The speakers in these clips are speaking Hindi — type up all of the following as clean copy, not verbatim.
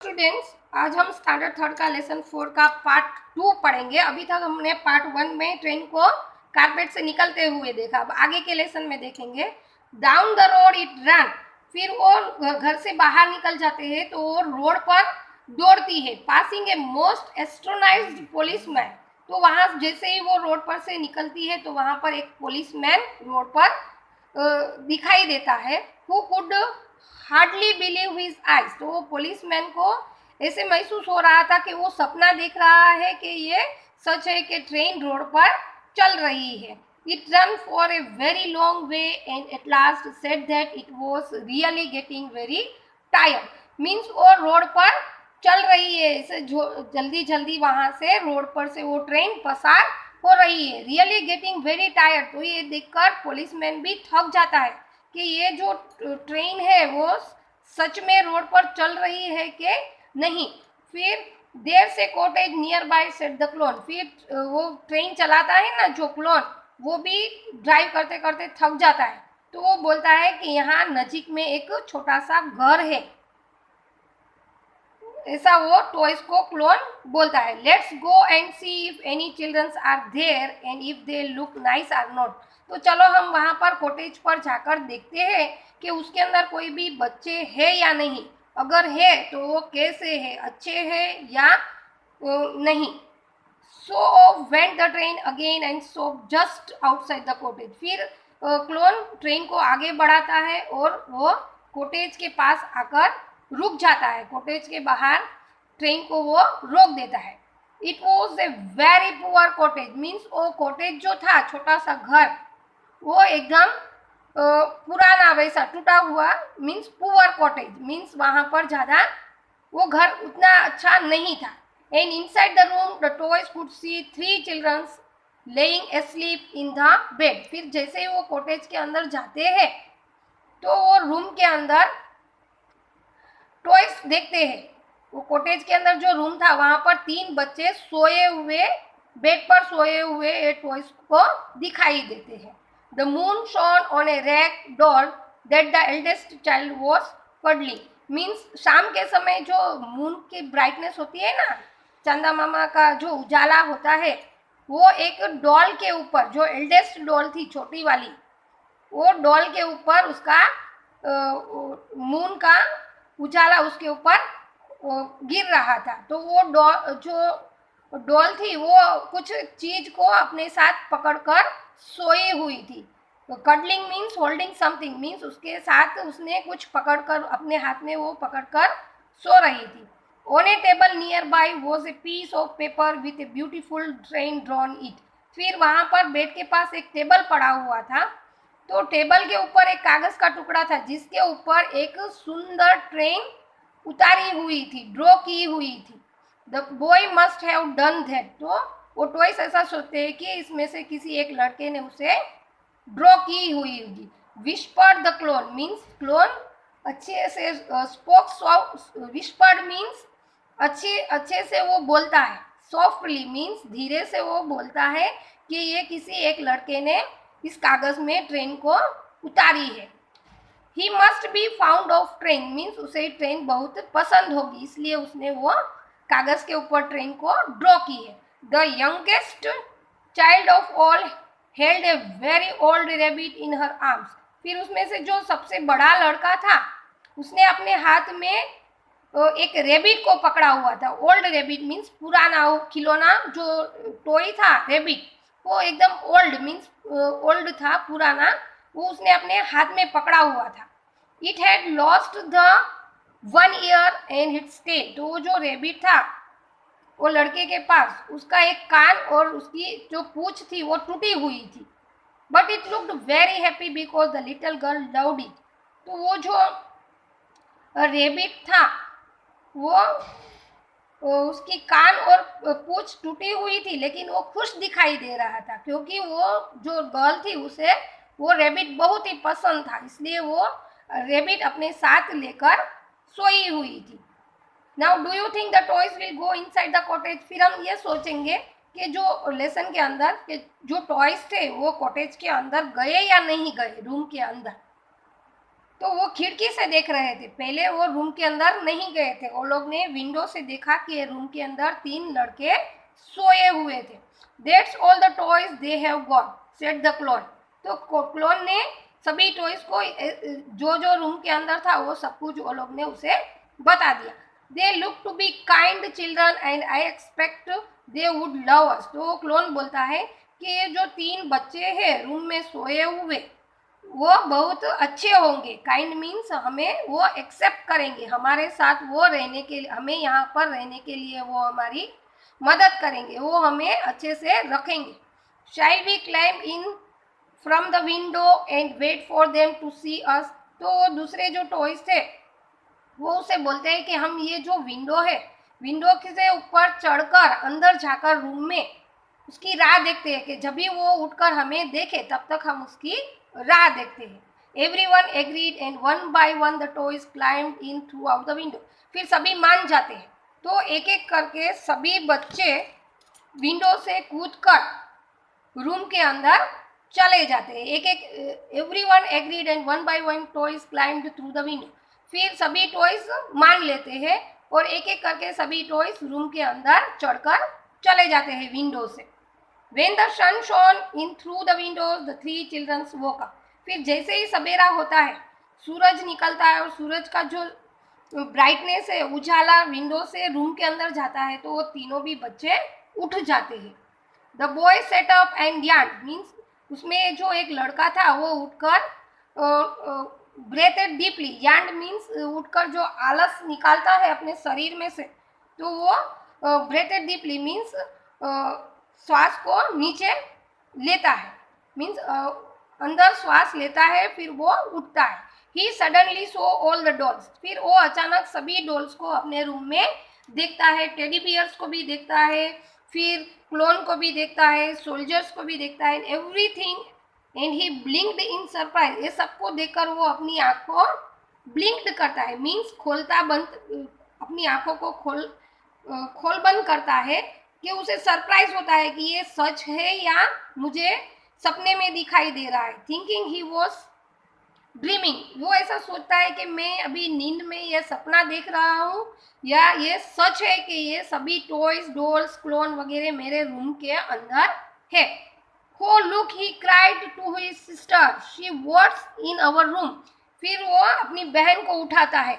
स्टूडेंट्स, आज हम स्टैंडर्ड थर्ड का लेसन 4 का पार्ट 2 पढ़ेंगे। अभी तक हमने पार्ट 1 में ट्रेन को कारपेट से निकलते हुए देखा। अब आगे के लेसन में देखेंगे। Down the road it run, फिर वो घर से बाहर निकल जाते हैं तो वो रोड पर दौड़ती है। पासिंग ए मोस्ट एस्ट्रोनाइज्ड पुलिसमैन, तो वहां जैसे ही वो रोड पर से निकलती है तो वहां पर एक पुलिसमैन रोड पर दिखाई देता है। Who could hardly believe his eyes, तो वो पुलिसमैन को ऐसे महसूस हो रहा था कि वो सपना देख रहा है कि ये सच है कि ट्रेन रोड पर चल रही है। It run for a very long way and at last said that it was really getting very tired. Means वो रोड पर चल रही है, इसे जल्दी जल्दी वहां से रोड पर से वो ट्रेन पसार हो रही है। रियली गेटिंग वेरी टायर्ड, तो ये देखकर पुलिसमैन भी थक जाता है कि ये जो ट्रेन है वो सच में रोड पर चल रही है कि नहीं। फिर देर से cottage near by set the clone, फिर वो ट्रेन चलाता है ना जो क्लोन, वो भी ड्राइव करते करते थक जाता है तो वो बोलता है कि यहाँ नजीक में एक छोटा सा घर है, ऐसा वो टॉयज को क्लोन बोलता है। Let's go and see if any childrens are there and if they look nice or not, तो चलो हम वहां पर कॉटेज पर जाकर देखते हैं कि उसके अंदर कोई भी बच्चे हैं या नहीं। अगर है तो वो कैसे है, अच्छे हैं या नहीं। So went the train again and so just outside the cottage, फिर क्लोन ट्रेन को आगे बढ़ाता है और वो कॉटेज के पास आकर रुक जाता है। कॉटेज के बाहर ट्रेन को वो रोक देता है। It was a very poor cottage, means वो कॉटेज जो था छोटा सा घर वो एकदम पुराना वैसा टूटा हुआ, मीन्स पुअर कॉटेज, मीन्स वहां पर ज्यादा वो घर उतना अच्छा नहीं था। And inside the room the toys could see 3 childrens lying asleep in the bed, फिर जैसे ही वो कॉटेज के अंदर जाते हैं तो वो रूम के अंदर टॉयज देखते हैं। वो कॉटेज के अंदर जो रूम था वहां पर 3 बच्चे सोए हुए, बेड पर सोए हुए टॉयज को दिखाई देते हैं। The moon shone on a rag doll that the eldest child was cuddling, means शाम के समय जो मून की ब्राइटनेस होती है ना, चंदा मामा का जो उजाला होता है, वो एक डॉल के ऊपर, जो एल्डेस्ट डॉल थी छोटी वाली, वो डॉल के ऊपर उसका मून का उजाला उसके ऊपर गिर रहा था। तो वो जो डॉल थी वो कुछ चीज को अपने साथ पकड़कर सोई हुई थी। तो cuddling means holding something, means उसके साथ उसने कुछ पकड़कर, अपने हाथ में वो पकड़कर सो रही थी। On a table nearby was a piece of paper with a beautiful train drawn it, फिर वहां पर बेड के पास एक टेबल पड़ा हुआ था, तो टेबल के ऊपर एक कागज का टुकड़ा था जिसके ऊपर एक सुंदर ट्रेन उतारी हुई थी, ड्रॉ की हुई थी। The boy must have done that, तो वो टॉयज ऐसा सोचते हैं कि इसमें से किसी एक लड़के ने उसे ड्रॉ की हुई होगी। Whispered the clone, means clone अच्छे से स्पोक सॉफ्ट, विस्पर्ड मीन्स अच्छे से वो बोलता है, सॉफ्टली मीन्स धीरे से वो बोलता है कि ये किसी एक लड़के ने इस कागज में ट्रेन को उतारी है। He must be found of train, means उसे ट्रेन बहुत पसंद होगी, इसलिए उसने वो कागज के ऊपर ट्रेन को ड्रॉ की है। The youngest child of all held a very old rabbit in her arms, फिर उसमें से जो सबसे बड़ा लड़का था उसने अपने हाथ में एक रेबिट को पकड़ा हुआ था। ओल्ड रेबिट मीन्स पुराना, खिलौना जो टॉय था रेबिट, वो एकदम ओल्ड मीन्स ओल्ड था, पुराना, वो उसने अपने हाथ में पकड़ा हुआ था। It had lost the 1 year and its tail, तो वो जो रेबिट था वो लड़के के पास, उसका एक कान और उसकी जो पूंछ थी वो टूटी हुई थी। But it looked very happy because the little girl loved it, तो वो जो रेबिट था वो उसकी कान और पूंछ टूटी हुई थी लेकिन वो खुश दिखाई दे रहा था क्योंकि वो जो गर्ल थी उसे वो रेबिट बहुत ही पसंद था, इसलिए वो रेबिट अपने साथ लेकर सोई हुई थी। Now do you think the toys will go inside the cottage, फिर हम ये सोचेंगे कि जो लेसन के अंदर के जो टॉयज थे वो कॉटेज के अंदर गए या नहीं गए, रूम के अंदर। तो वो खिड़की से देख रहे थे, पहले वो रूम के अंदर नहीं गए थे। वो लोग ने विंडो से देखा कि रूम के अंदर 3 लड़के सोए हुए थे। That's all the toys they have got, said the clone. तो क्लोन ने सभी टॉयज को जो जो रूम के अंदर था वो सब कुछ वो लोग ने उसे बता दिया। They look to be kind children and I expect they would love us. तो क्लोन बोलता है कि ये जो 3 बच्चे हैं रूम में सोए हुए वो बहुत अच्छे होंगे। काइंड मीन्स हमें वो एक्सेप्ट करेंगे, हमारे साथ वो रहने के लिए, हमें यहाँ पर रहने के लिए वो हमारी मदद करेंगे, वो हमें अच्छे से रखेंगे। Shall we climb in from the window and wait for them to see us. तो दूसरे जो टॉयज थे वो उसे बोलते हैं कि हम ये जो विंडो है, विंडो से ऊपर चढ़कर अंदर जाकर रूम में उसकी राह देखते हैं कि जब भी वो उठकर हमें देखे तब तक हम उसकी राह देखते हैं। Everyone agreed and one by one the toys climbed in throughout the window। फिर सभी मान जाते हैं, तो एक एक करके सभी बच्चे विंडो से कूदकर रूम के अंदर चले जाते हैं। एक एक everyone agreed and one by one toys climbed through the window। फिर सभी टॉयज मान लेते हैं और एक एक करके सभी टॉयज रूम के अंदर चढ़कर चले जाते हैं विंडो से। When the sun shone in through the windows, the 3 children woke up। फिर जैसे ही सवेरा होता है, सूरज निकलता है और सूरज का जो ब्राइटनेस है, उजाला विंडो से रूम के अंदर जाता है, तो वो तीनों भी बच्चे उठ जाते हैं। The boy set up and yarn, means उसमें जो एक लड़का था वो उठकर ब्रेथेड डीपली। यार्न मीन्स उठकर जो आलस निकालता है अपने शरीर में से, तो वो ब्रेथेड डीपली मीन्स श्वास को नीचे लेता है, मीन्स अंदर श्वास लेता है, फिर वो उठता है। He suddenly saw all the dolls. फिर वो अचानक सभी डॉल्स को अपने रूम में देखता है, टेडी बियर्स को भी देखता है, फिर क्लोन को भी देखता है, सोल्जर्स को भी देखता है, everything and he ब्लिंक्ड in surprise. ये सबको देखकर वो अपनी आँखों ब्लिंक्ड करता है, मीन्स खोलता बंद, अपनी आँखों को खोल बंद करता है कि उसे सरप्राइज होता है कि ये सच है या मुझे सपने में दिखाई दे रहा है। थिंकिंग ही वॉज ड्रीमिंग, वो ऐसा सोचता है कि मैं अभी नींद में ये सपना देख रहा हूँ या ये सच है कि ये सभी टॉयज, डॉल्स, क्लोन वगैरह मेरे रूम के अंदर है। Oh look, he cried to his sister, she what's in our room. फिर वो अपनी बहन को उठाता है,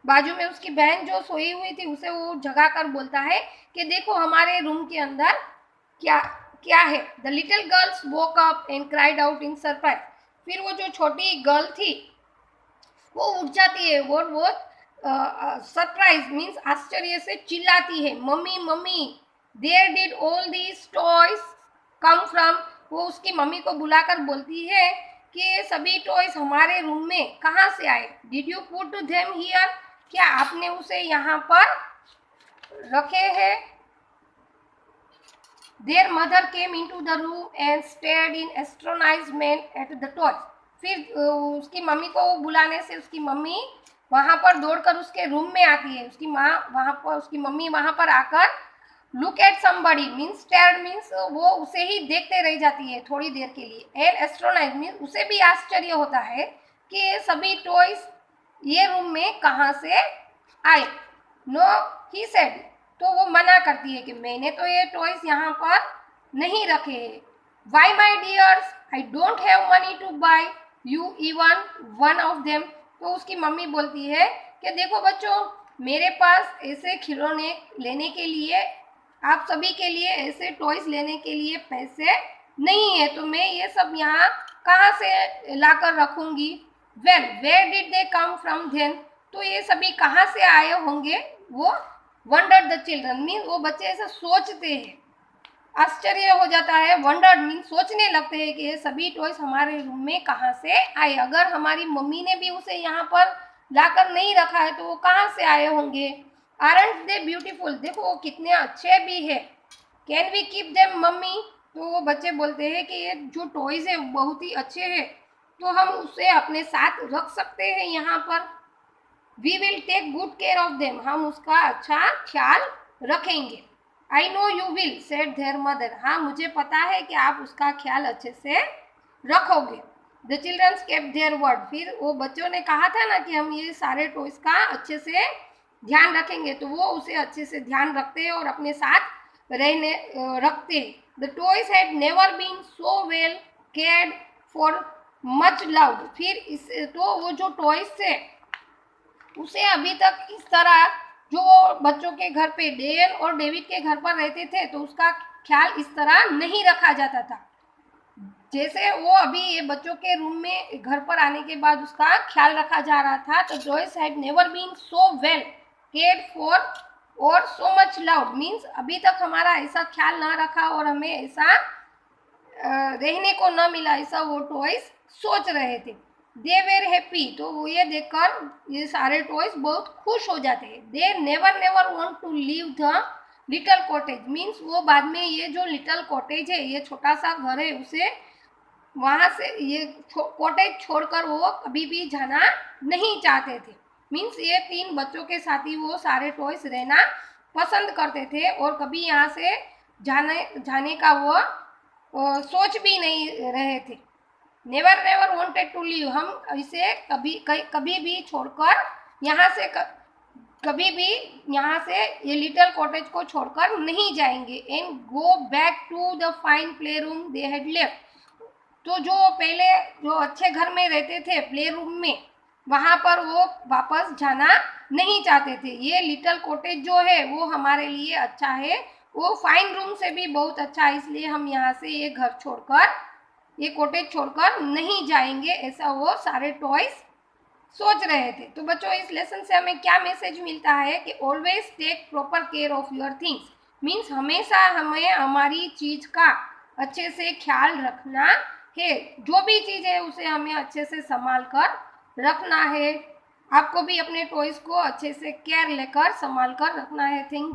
बाजू में उसकी बहन जो सोई हुई थी उसे वो जगा कर बोलता है कि देखो हमारे रूम के अंदर क्या क्या है। The little girls woke up and cried out in surprise. फिर वो जो छोटी गर्ल थी वो उठ जाती है और वो सरप्राइज मीन्स आश्चर्य से चिल्लाती है, mummy mummy, there did all these toys come from. वो उसकी मम्मी को बुलाकर बोलती है कि ये सभी टॉयज हमारे रूम में कहाँ से आए। Did you put them here, क्या आपने उसे यहाँ पर रखे हैं। Their mother came into the room and stared in astonishment at the toys। फिर उसकी मम्मी को बुलाने से उसकी मम्मी वहाँ पर दौड़कर उसके रूम में आती है। उसकी माँ वहाँ पर, उसकी मम्मी वहाँ पर आकर look at somebody means stared means वो उसे ही देखते रह जाती है थोड़ी देर के लिए। एंड एस्ट्रोनाइज मीन्स उसे भी आश्चर्य होता है कि ये सभी टॉयज ये रूम में कहाँ से आए। नो ही सेड, तो वो मना करती है कि मैंने तो ये टॉयज यहाँ पर नहीं रखे हैं। Why my dears, I don't have money to buy you even one of them. तो उसकी मम्मी बोलती है कि देखो बच्चों, मेरे पास ऐसे खिलौने लेने के लिए, आप सभी के लिए ऐसे टॉयज लेने के लिए पैसे नहीं है, तो मैं ये सब यहाँ कहाँ से लाकर रखूँगी। Well where did they come from then, तो ये सभी कहाँ से आए होंगे। वो वंडर्ड द चिल्ड्रन मीन वो बच्चे ऐसा सोचते हैं, आश्चर्य हो जाता है। वंडर्ड मीन सोचने लगते हैं कि ये सभी टॉयज हमारे रूम में कहाँ से आए। अगर हमारी मम्मी ने भी उसे यहाँ पर लाकर नहीं रखा है तो वो कहाँ से आए होंगे। आरंट दे ब्यूटीफुल, देखो वो कितने अच्छे भी है। Can we keep them mummy, तो वो बच्चे बोलते हैं कि ये जो टॉयज है बहुत ही अच्छे हैं, तो हम उसे अपने साथ रख सकते हैं यहाँ पर। We will take good care of them, हम उसका अच्छा ख्याल रखेंगे। I know you will said their mother, हाँ मुझे पता है कि आप उसका ख्याल अच्छे से रखोगे। The childrens kept their word, फिर वो बच्चों ने कहा था ना कि हम ये सारे टॉयज का अच्छे से ध्यान रखेंगे, तो वो उसे अच्छे से ध्यान रखते हैं और अपने साथ रहने रखते हैं। The toys had never been so well cared for much loved, फिर इस तो वो जो टॉयज थे उसे अभी तक इस तरह, जो बच्चों के घर पे डेल और डेविड के घर पर रहते थे तो उसका ख्याल इस तरह नहीं रखा जाता था जैसे वो अभी ये बच्चों के रूम में घर पर आने के बाद उसका ख्याल रखा जा रहा था। तो toys had never been so well cared for और सो मच लव्ड, मीन्स अभी तक हमारा ऐसा ख्याल ना रखा और हमें ऐसा रहने को न मिला, ऐसा वो टॉयज सोच रहे थे। दे वेर हैप्पी, तो वो ये देखकर ये सारे टॉयज बहुत खुश हो जाते हैं। They never never want to leave the little cottage, means वो बाद में ये जो लिटल कॉटेज है, ये छोटा सा घर है, उसे वहाँ से ये कॉटेज छोड़कर वो कभी भी जाना नहीं चाहते थे। मीन्स ये 3 बच्चों के साथ ही वो सारे टॉयज रहना पसंद करते थे और कभी यहाँ से जाने का वो सोच भी नहीं रहे थे। Never never wanted to leave, हम इसे कभी भी छोड़कर यहाँ से कभी भी यहाँ से ये लिटिल कॉटेज को छोड़कर नहीं जाएंगे। And go back to the fine play room they had left, तो जो पहले जो अच्छे घर में रहते थे प्ले रूम में, वहाँ पर वो वापस जाना नहीं चाहते थे। ये लिटिल कॉटेज जो है वो हमारे लिए अच्छा है, वो फाइन रूम से भी बहुत अच्छा है, इसलिए हम यहाँ से ये घर छोड़कर, ये कॉटेज छोड़कर नहीं जाएंगे, ऐसा वो सारे टॉयज सोच रहे थे। तो बच्चों इस लेसन से हमें क्या मैसेज मिलता है कि always take proper care of your things, means हमेशा हमें हमारी चीज का अच्छे से ख्याल रखना है, जो भी चीज है उसे हमें अच्छे से संभाल कर रखना है। आपको भी अपने टॉयज को अच्छे से केयर लेकर संभाल कर रखना है। Thank you.